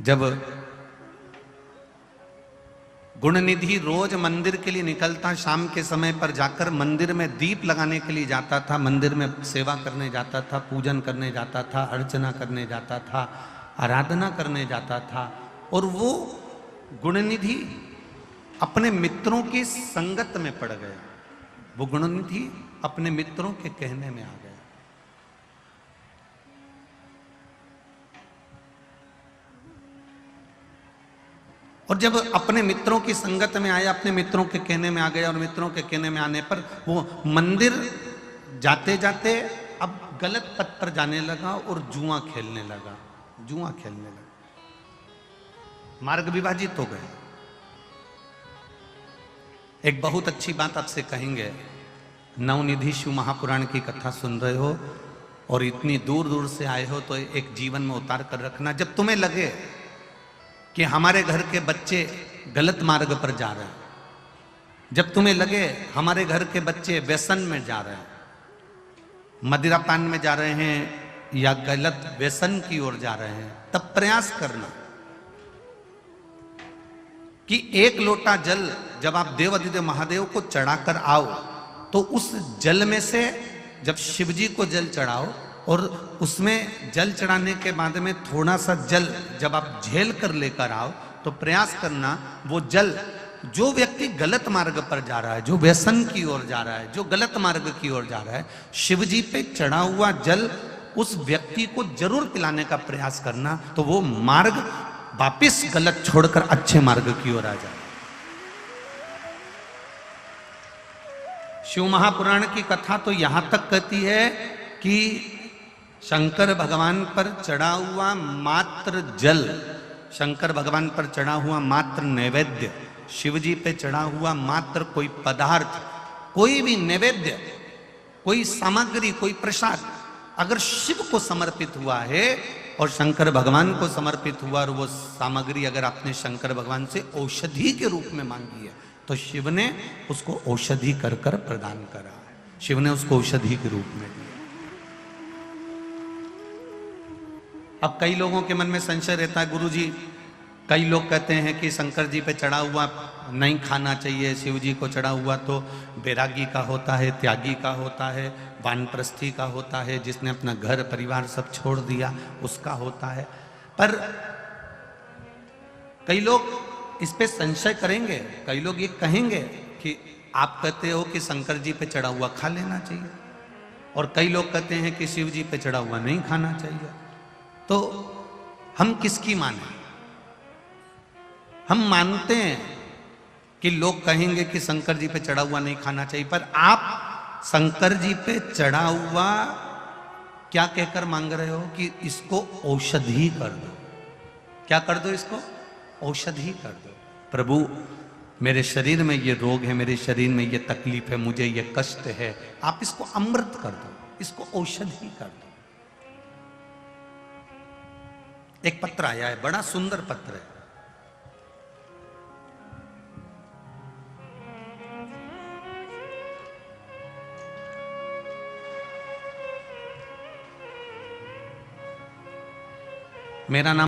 जब गुणनिधि रोज मंदिर के लिए निकलता, शाम के समय पर जाकर मंदिर में दीप लगाने के लिए जाता था, मंदिर में सेवा करने जाता था, पूजन करने जाता था, अर्चना करने जाता था, आराधना करने जाता था। और वो गुणनिधि अपने मित्रों की संगत में पड़ गया। वो गुणनिधि अपने मित्रों के कहने में आ गया। और जब अपने मित्रों की संगत में आया, अपने मित्रों के कहने में आ गया, और मित्रों के कहने में आने पर वो मंदिर जाते जाते अब गलत पथ पर जाने लगा और जुआ खेलने लगा। मार्ग विभाजित हो गए। एक बहुत अच्छी बात आपसे कहेंगे, नवनिधि शिव महापुराण की कथा सुन रहे हो और इतनी दूर दूर से आए हो तो एक जीवन में उतार कर रखना। जब तुम्हें लगे कि हमारे घर के बच्चे गलत मार्ग पर जा रहे हैं, जब तुम्हें लगे हमारे घर के बच्चे व्यसन में जा रहे हैं, मदिरा पान में जा रहे हैं या गलत व्यसन की ओर जा रहे हैं, तब प्रयास करना कि एक लोटा जल जब आप देवाधिदेव महादेव को चढ़ाकर आओ तो उस जल में से जब शिवजी को जल चढ़ाओ और उसमें जल चढ़ाने के बाद में थोड़ा सा जल जब आप झेल कर लेकर आओ तो प्रयास करना वो जल, जो व्यक्ति गलत मार्ग पर जा रहा है, जो व्यसन की ओर जा रहा है, जो गलत मार्ग की ओर जा रहा है, शिवजी पे चढ़ा हुआ जल उस व्यक्ति को जरूर पिलाने का प्रयास करना, तो वो मार्ग वापिस गलत छोड़कर अच्छे मार्ग की ओर आ जाए। शिव महापुराण की कथा तो यहां तक कहती है कि शंकर भगवान पर चढ़ा हुआ मात्र जल, शंकर भगवान पर चढ़ा हुआ मात्र नैवेद्य, शिवजी पे चढ़ा हुआ मात्र कोई पदार्थ, कोई भी नैवेद्य, कोई सामग्री, कोई प्रसाद अगर शिव को समर्पित हुआ है और शंकर भगवान को समर्पित हुआ और वो सामग्री अगर आपने शंकर भगवान से औषधि के रूप में मांगी है तो शिव ने उसको औषधि कर कर प्रदान करा है। शिव ने उसको औषधि के रूप में दिया। अब कई लोगों के मन में संशय रहता है, गुरुजी कई लोग कहते हैं कि शंकर जी पे चढ़ा हुआ नहीं खाना चाहिए, शिव जी को चढ़ा हुआ तो बैरागी का होता है, त्यागी का होता है, वानप्रस्थी का होता है, जिसने अपना घर परिवार सब छोड़ दिया उसका होता है। पर कई लोग इस पे संशय करेंगे, कई लोग ये कहेंगे कि आप कहते हो कि शंकर जी पे चढ़ा हुआ खा लेना चाहिए, और कई लोग कहते हैं कि शिव जी पे चढ़ा हुआ नहीं खाना चाहिए। तो हम किसकी माने? हम मानते हैं कि लोग कहेंगे कि शंकर जी पे चढ़ा हुआ नहीं खाना चाहिए, पर आप शंकर जी पे चढ़ा हुआ क्या कहकर मांग रहे हो कि इसको औषधि कर दो। क्या कर दो? इसको औषधि कर दो। प्रभु मेरे शरीर में ये रोग है, मेरे शरीर में ये तकलीफ है, मुझे ये कष्ट है, आप इसको अमृत कर दो, इसको औषधि कर दो। एक पत्र आया है, बड़ा सुंदर पत्र है। मेरा नाम